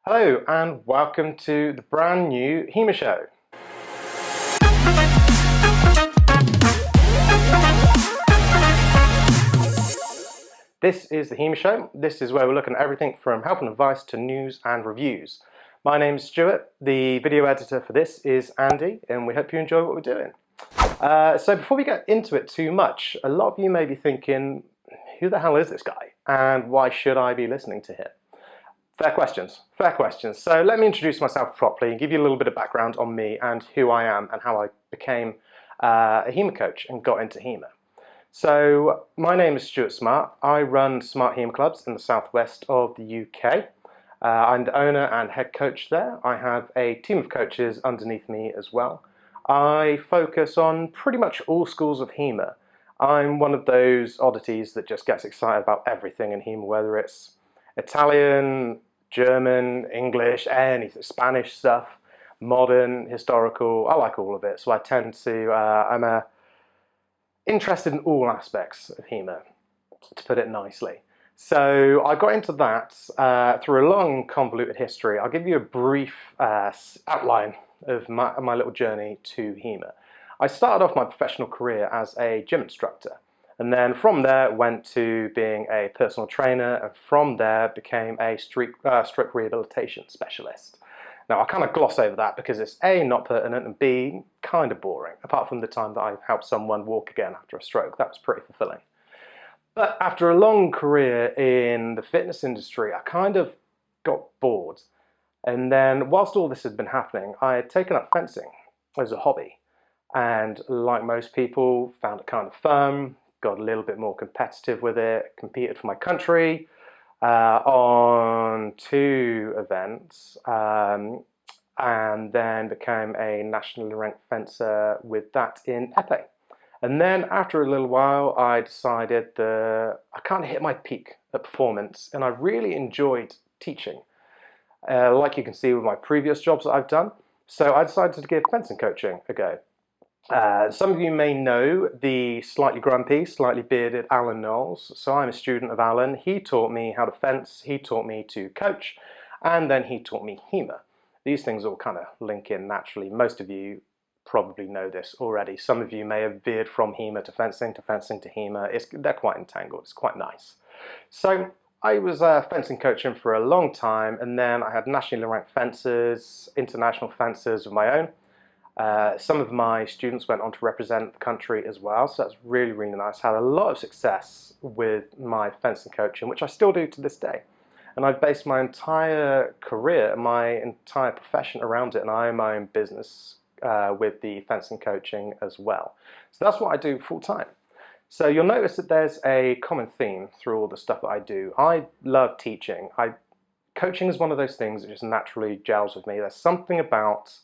Hello and welcome to the brand new HEMA show. This is the HEMA show. This is where we're looking at everything from help and advice to news and reviews. My name's Stuart. The video editor for this is Andy, and we hope you enjoy what we're doing. So before we get into it too much, a lot of you may be thinking, who the hell is this guy? And why should I be listening to him? Fair questions, fair questions. So let me introduce myself properly and give you a little bit of background on me and who I am and how I became a HEMA coach and got into HEMA. So my name is Stuart Smart. I run Smart HEMA clubs in the southwest of the UK. I'm the owner and head coach there. I have a team of coaches underneath me as well. I focus on pretty much all schools of HEMA. I'm one of those oddities that just gets excited about everything in HEMA, whether it's Italian, German, English, anything, Spanish stuff, modern, historical. I like all of it. So I tend to, I'm interested in all aspects of HEMA, to put it nicely. So I got into that through a long, convoluted history. I'll give you a brief outline of my little journey to HEMA. I started off my professional career as a gym instructor, and then from there went to being a personal trainer, and from there became a stroke rehabilitation specialist. Now I kind of gloss over that because it's A, not pertinent, and B, kind of boring, apart from the time that I helped someone walk again after a stroke. That was pretty fulfilling. But after a long career in the fitness industry, I kind of got bored. And then whilst all this had been happening, I had taken up fencing as a hobby. And like most people, found it kind of fun, got a little bit more competitive with it, competed for my country on 2 events, and then became a nationally ranked fencer with that in épée. And then after a little while, I decided that I kind of hit my peak at performance, and I really enjoyed teaching, like you can see with my previous jobs that I've done. So I decided to give fencing coaching a go. Some of you may know the slightly grumpy, slightly bearded Alan Knowles. So I'm a student of Alan. He taught me how to fence, he taught me to coach, and then he taught me HEMA. These things all kind of link in naturally. Most of you probably know this already. Some of you may have veered from HEMA to fencing to HEMA. They're quite entangled. It's quite nice. So I was fencing coaching for a long time, and then I had nationally ranked fencers, international fencers of my own. Some of my students went on to represent the country as well, so that's really, really nice. Had a lot of success with my fencing coaching, which I still do to this day. And I've based my entire career, my entire profession around it, and I own my own business with the fencing coaching as well. So that's what I do full time. So you'll notice that there's a common theme through all the stuff that I do. I love teaching. Coaching is one of those things that just naturally gels with me. There's something about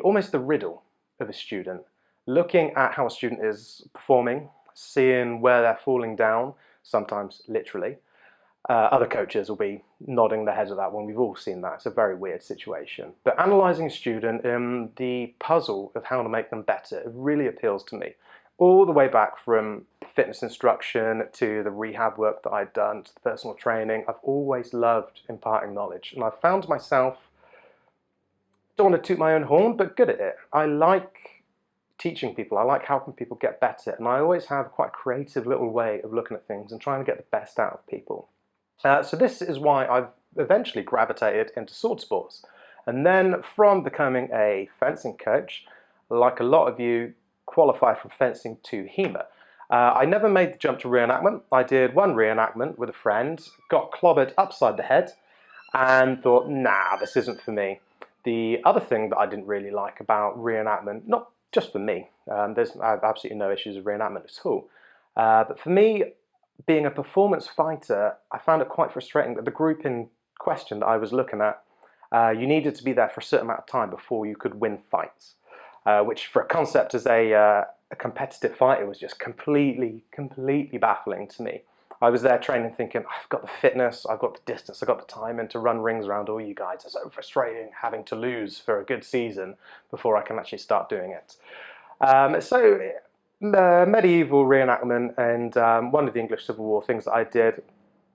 almost the riddle of a student, looking at how a student is performing, seeing where they're falling down, sometimes literally. Other coaches will be nodding their heads at that one. We've all seen that. It's a very weird situation. But analysing a student in the puzzle of how to make them better, it really appeals to me. All the way back from fitness instruction to the rehab work that I'd done, to the personal training, I've always loved imparting knowledge. And I've found myself, don't want to toot my own horn, but good at it. I like teaching people. I like helping people get better. And I always have quite a creative little way of looking at things and trying to get the best out of people. So this is why I've eventually gravitated into sword sports. And then from becoming a fencing coach, like a lot of you, qualified from fencing to HEMA. I never made the jump to reenactment. I did one reenactment with a friend, got clobbered upside the head, and thought, nah, this isn't for me. The other thing that I didn't really like about reenactment, not just for me, I have absolutely no issues with reenactment at all, but for me, being a performance fighter, I found it quite frustrating that the group in question that I was looking at, you needed to be there for a certain amount of time before you could win fights, which for a concept as a competitive fighter was just completely baffling to me. I was there training thinking, I've got the fitness, I've got the distance, I've got the time, and to run rings around all you guys. It's so frustrating having to lose for a good season before I can actually start doing it. Medieval reenactment and one of the English Civil War things that I did,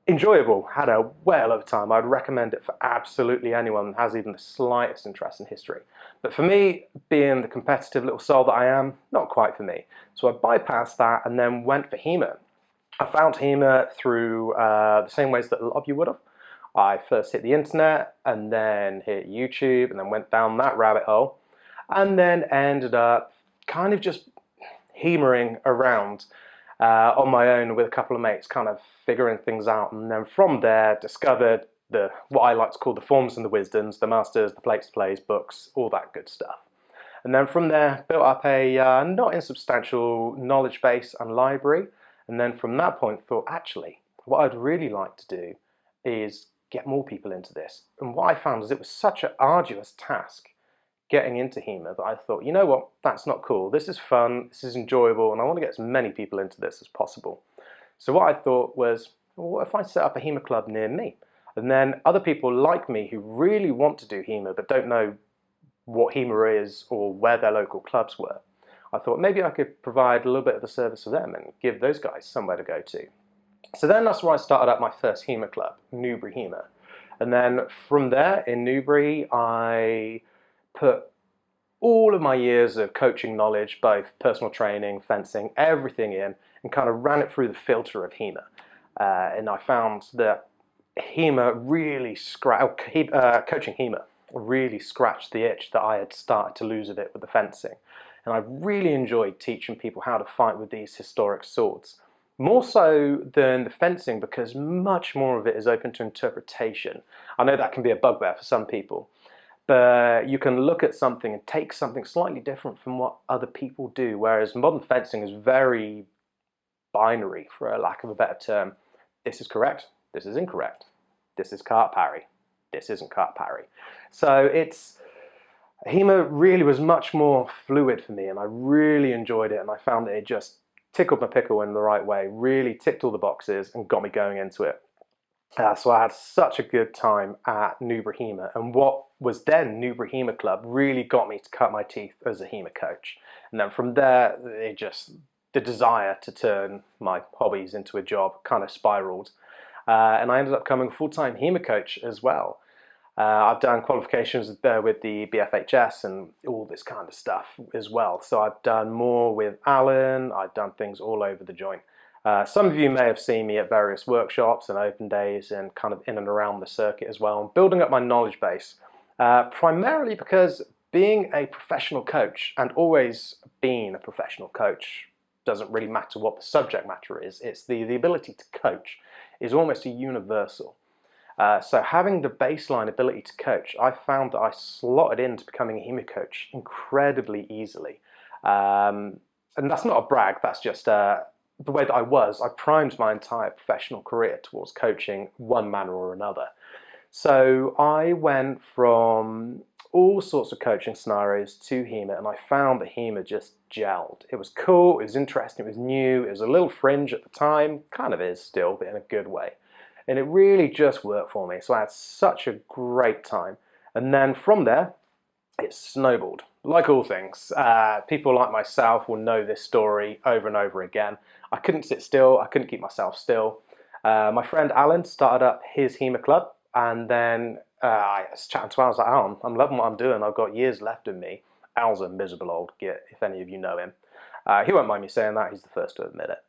enjoyable, had a whale of a time. I'd recommend it for absolutely anyone that has even the slightest interest in history. But for me, being the competitive little soul that I am, not quite for me. So I bypassed that and then went for HEMA. I found HEMA through the same ways that a lot of you would have. I first hit the internet and then hit YouTube and then went down that rabbit hole and then ended up kind of just HEMAing around on my own with a couple of mates, kind of figuring things out, and then from there discovered what I like to call the forms and the wisdoms, the masters, the plates, plays, books, all that good stuff. And then from there built up a not insubstantial knowledge base and library. And then from that point thought, actually, what I'd really like to do is get more people into this. And what I found is it was such an arduous task getting into HEMA that I thought, you know what, that's not cool. This is fun, this is enjoyable, and I want to get as many people into this as possible. So what I thought was, well, what if I set up a HEMA club near me? And then other people like me who really want to do HEMA but don't know what HEMA is or where their local clubs were. I thought maybe I could provide a little bit of a service for them and give those guys somewhere to go to. So then that's where I started up my first HEMA club, Newbury HEMA. And then from there in Newbury, I put all of my years of coaching knowledge, both personal training, fencing, everything in, and kind of ran it through the filter of HEMA. And I found that HEMA really coaching HEMA really scratched the itch that I had started to lose a bit with the fencing. And I really enjoyed teaching people how to fight with these historic swords. More so than the fencing, because much more of it is open to interpretation. I know that can be a bugbear for some people, but you can look at something and take something slightly different from what other people do, whereas modern fencing is very binary, for a lack of a better term. This is correct, this is incorrect, this is cart parry, this isn't cart parry. So HEMA really was much more fluid for me, and I really enjoyed it, and I found that it just tickled my pickle in the right way, really ticked all the boxes and got me going into it. So I had such a good time at Newbury HEMA, and what was then Newbury HEMA Club really got me to cut my teeth as a HEMA coach. And then from there, the desire to turn my hobbies into a job kind of spiraled. And I ended up becoming a full-time HEMA coach as well. I've done qualifications with the BFHS and all this kind of stuff as well. So I've done more with Alan, I've done things all over the joint. Some of you may have seen me at various workshops and open days and kind of in and around the circuit as well, and building up my knowledge base. Primarily because being a professional coach, and always being a professional coach, doesn't really matter what the subject matter is. It's the ability to coach is almost a universal. So having the baseline ability to coach, I found that I slotted into becoming a HEMA coach incredibly easily. And that's not a brag, that's just the way that I was. I primed my entire professional career towards coaching one manner or another. So I went from all sorts of coaching scenarios to HEMA, and I found that HEMA just gelled. It was cool, it was interesting, it was new, it was a little fringe at the time, kind of is still, but in a good way. And it really just worked for me, so I had such a great time. And then from there, it snowballed. Like all things, people like myself will know this story over and over again. I couldn't sit still, I couldn't keep myself still. My friend Alan started up his HEMA club, and then I was chatting to Al. I was like, Al, I'm loving what I'm doing, I've got years left in me. Al's a miserable old git, if any of you know him. He won't mind me saying that, he's the first to admit it.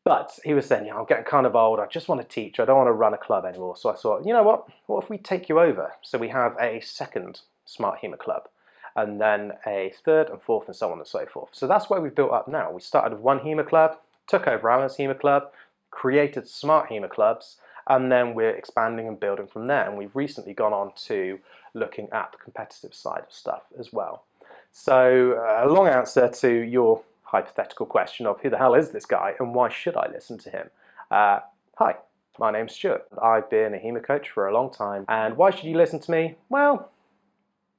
But he was saying, I'm getting kind of old, I just want to teach, I don't want to run a club anymore. So I thought, you know what if we take you over? So we have a second Smart HEMA club, and then a third and fourth, and so on and so forth. So that's where we've built up now. We started with one HEMA club, took over Alan's HEMA club, created Smart HEMA clubs, and then we're expanding and building from there. And we've recently gone on to looking at the competitive side of stuff as well. So a long answer to your hypothetical question of who the hell is this guy and why should I listen to him? Hi, my name's Stuart. I've been a HEMA coach for a long time, and why should you listen to me? Well,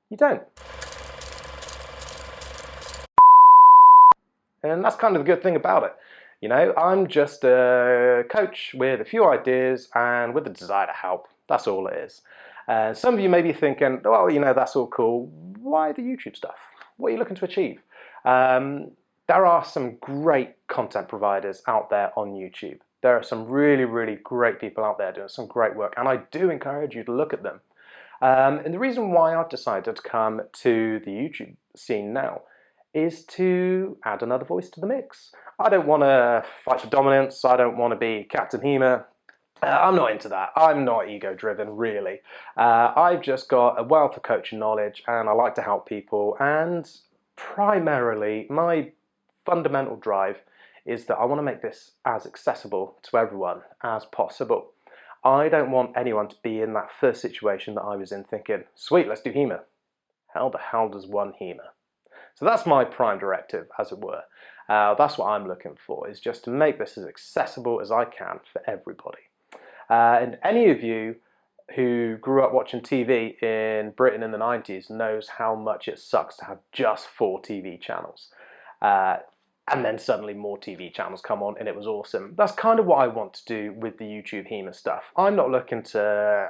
you don't. And that's kind of the good thing about it. You know, I'm just a coach with a few ideas and with a desire to help. That's all it is. Some of you may be thinking, well, you know, that's all cool. Why the YouTube stuff? What are you looking to achieve? There are some great content providers out there on YouTube. There are some really, really great people out there doing some great work, and I do encourage you to look at them. And the reason why I've decided to come to the YouTube scene now is to add another voice to the mix. I don't want to fight for dominance. I don't want to be Captain HEMA. I'm not into that. I'm not ego-driven, really. I've just got a wealth of coaching knowledge, and I like to help people. And primarily, my fundamental drive is that I want to make this as accessible to everyone as possible. I don't want anyone to be in that first situation that I was in thinking, sweet, let's do HEMA. How the hell does one HEMA? So that's my prime directive, as it were. That's what I'm looking for, is just to make this as accessible as I can for everybody. And any of you who grew up watching TV in Britain in the 90s knows how much it sucks to have just 4 TV channels. And then suddenly more TV channels come on and it was awesome. That's kind of what I want to do with the YouTube HEMA stuff. I'm not looking to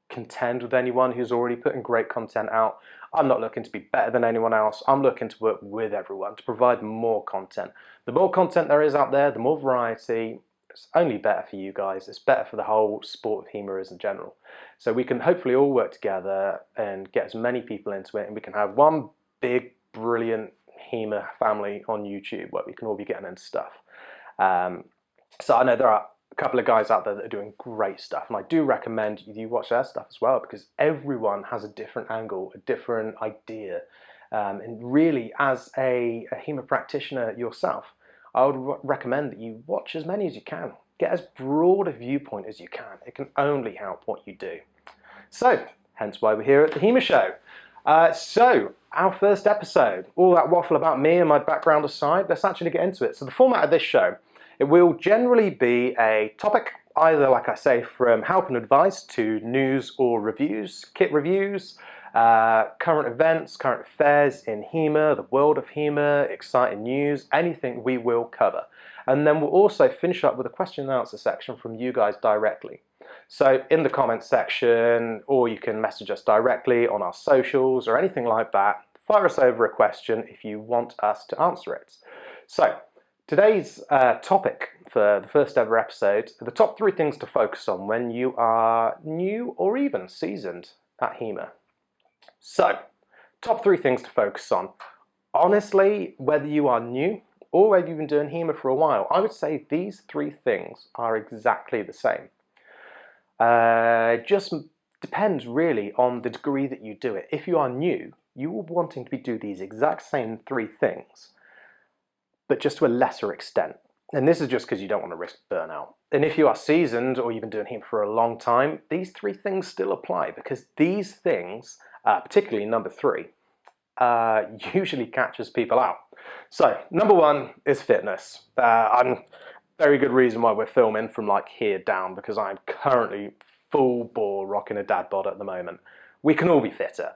contend with anyone who's already putting great content out. I'm not looking to be better than anyone else. I'm looking to work with everyone to provide more content. The more content there is out there, the more variety, it's only better for you guys. It's better for the whole sport of HEMA in general. So we can hopefully all work together and get as many people into it, and we can have one big, brilliant HEMA family on YouTube where we can all be getting into stuff. So I know there are a couple of guys out there that are doing great stuff, and I do recommend you watch their stuff as well, because everyone has a different angle, a different idea. And really, as a HEMA practitioner yourself, I would recommend that you watch as many as you can. Get as broad a viewpoint as you can. It can only help what you do. So, hence why we're here at the HEMA Show. So, our first episode, all that waffle about me and my background aside, let's actually get into it. So the format of this show, it will generally be a topic, either, like I say, from help and advice to news or reviews, kit reviews, current events, current affairs in HEMA, the world of HEMA, exciting news, anything we will cover. And then we'll also finish up with a question and answer section from you guys directly. So in the comments section, or you can message us directly on our socials or anything like that, fire us over a question if you want us to answer it. So today's topic for the first ever episode are the top 3 things to focus on when you are new or even seasoned at HEMA. So, top 3 things to focus on. Honestly, whether you are new or whether you've been doing HEMA for a while, I would say these 3 things are exactly the same. It just depends really on the degree that you do it. If you are new, you will be wanting to do these exact same 3 things, but just to a lesser extent. And this is just because you don't want to risk burnout. And if you are seasoned or you've been doing HEMA for a long time, these 3 things still apply, because these things, particularly number 3, usually catches people out. So number 1 is fitness. I'm very good reason why we're filming from like here down, because I'm currently full bore rocking a dad bod at the moment. We can all be fitter.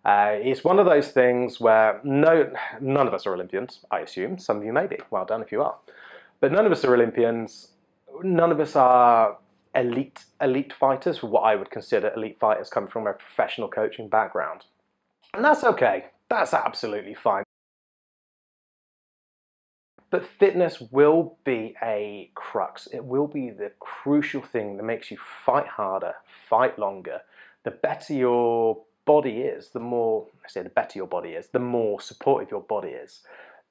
It's one of those things where none of us are Olympians, I assume. Some of you may be. Well done if you are. But none of us are Olympians. None of us are elite fighters, for what I would consider elite fighters coming from a professional coaching background. And that's okay. That's absolutely fine. But fitness will be a crux. It will be the crucial thing that makes you fight harder, fight longer. The better your body is, the more supportive your body is,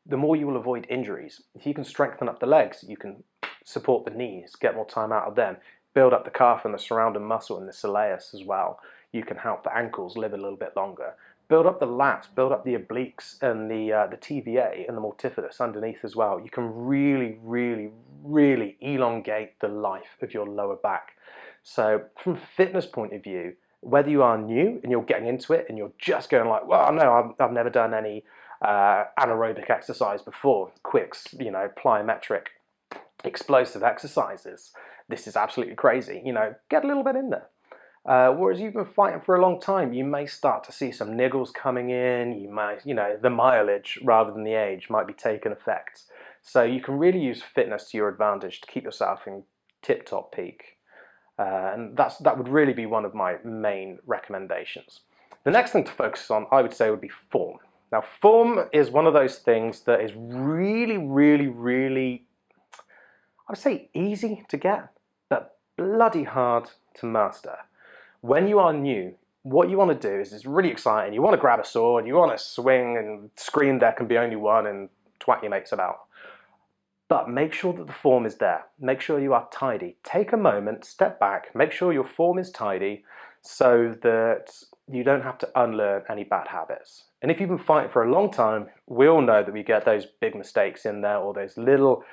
the more you will avoid injuries. If you can strengthen up the legs, you can support the knees, get more time out of them, build up the calf and the surrounding muscle and the soleus as well. You can help the ankles live a little bit longer. Build up the lats, build up the obliques and the TVA and the multifidus underneath as well. You can really, really, really elongate the life of your lower back. So from a fitness point of view, whether you are new and you're getting into it and you're just going like, well, no, I've never done any anaerobic exercise before, quicks, plyometric, explosive exercises. This is absolutely crazy. Get a little bit in there. Whereas you've been fighting for a long time, you may start to see some niggles coming in. You might, the mileage rather than the age might be taking effect. So you can really use fitness to your advantage to keep yourself in tip-top peak. And that would really be one of my main recommendations. The next thing to focus on, I would say, would be form. Now, form is one of those things that is really, really, really, I'd say easy to get, but bloody hard to master. When you are new, what you want to do is it's really exciting. You want to grab a sword, you want to swing and scream there can be only one and twat your mates about. But make sure that the form is there. Make sure you are tidy. Take a moment, step back, make sure your form is tidy so that you don't have to unlearn any bad habits. And if you've been fighting for a long time, we all know that we get those big mistakes in there or those little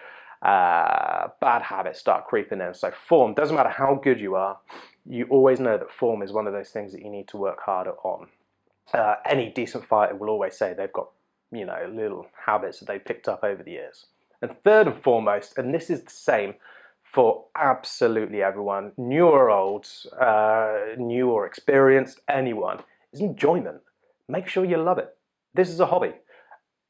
bad habits start creeping in. So form, doesn't matter how good you are, you always know that form is one of those things that you need to work harder on. Any decent fighter will always say they've got, little habits that they've picked up over the years. And third and foremost, and this is the same for absolutely everyone, new or old, new or experienced, anyone, is enjoyment. Make sure you love it. This is a hobby.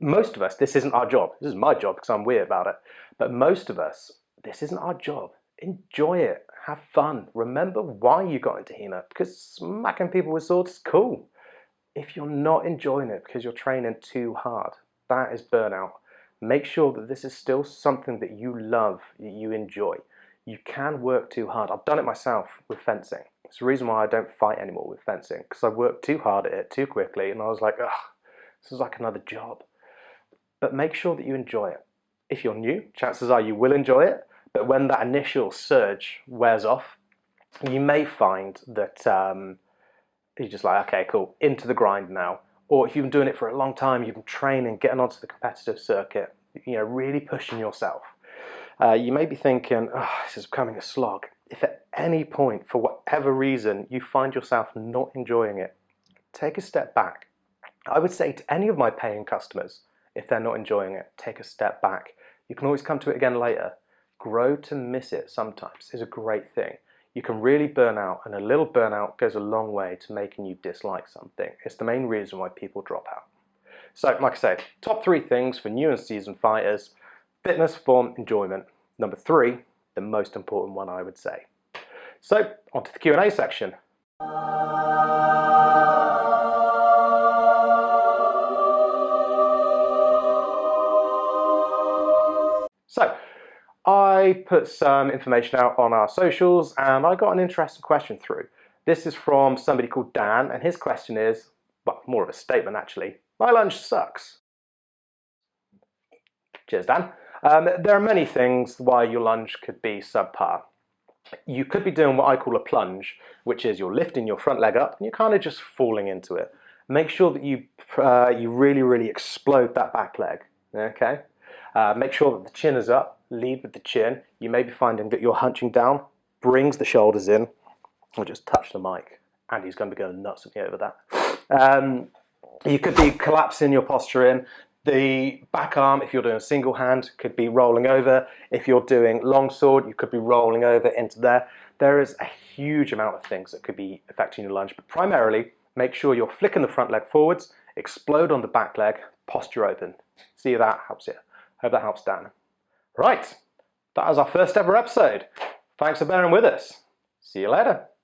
Most of us, this isn't our job. This is my job because I'm weird about it. But most of us, this isn't our job. Enjoy it. Have fun. Remember why you got into HEMA, because smacking people with swords is cool. If you're not enjoying it because you're training too hard, that is burnout. Make sure that this is still something that you love, you enjoy. You can work too hard. I've done it myself with fencing. It's the reason why I don't fight anymore with fencing, because I worked too hard at it too quickly and I was like, ugh, this is like another job. But make sure that you enjoy it. If you're new, chances are you will enjoy it, but when that initial surge wears off, you may find that you're just like, okay, cool, into the grind now. Or if you've been doing it for a long time, you've been training, getting onto the competitive circuit, really pushing yourself. You may be thinking, oh, this is becoming a slog. If at any point, for whatever reason, you find yourself not enjoying it, take a step back. I would say to any of my paying customers, if they're not enjoying it, take a step back. You can always come to it again later. Grow to miss it sometimes is a great thing. You can really burn out, and a little burnout goes a long way to making you dislike something. It's the main reason why people drop out. So, like I say, top 3 things for new and seasoned fighters: fitness, form, enjoyment. Number 3, the most important one, I would say. So, on to the Q&A section. So, I put some information out on our socials and I got an interesting question through. This is from somebody called Dan, and his question is, well, more of a statement actually. My lunge sucks. Cheers, Dan. There are many things why your lunge could be subpar. You could be doing what I call a plunge, which is you're lifting your front leg up and you're kind of just falling into it. Make sure that you really explode that back leg, okay? Make sure that the chin is up. Lead with the chin. You may be finding that you're hunching down, brings the shoulders in. I'll just touch the mic. Andy's going to be going nuts at me over that. You could be collapsing your posture in. The back arm, if you're doing a single hand, could be rolling over. If you're doing long sword, you could be rolling over into there. There is a huge amount of things that could be affecting your lunge, but primarily make sure you're flicking the front leg forwards, explode on the back leg, posture open. See if that helps you. Hope that helps, Dan. Right, that was our first ever episode. Thanks for bearing with us. See you later.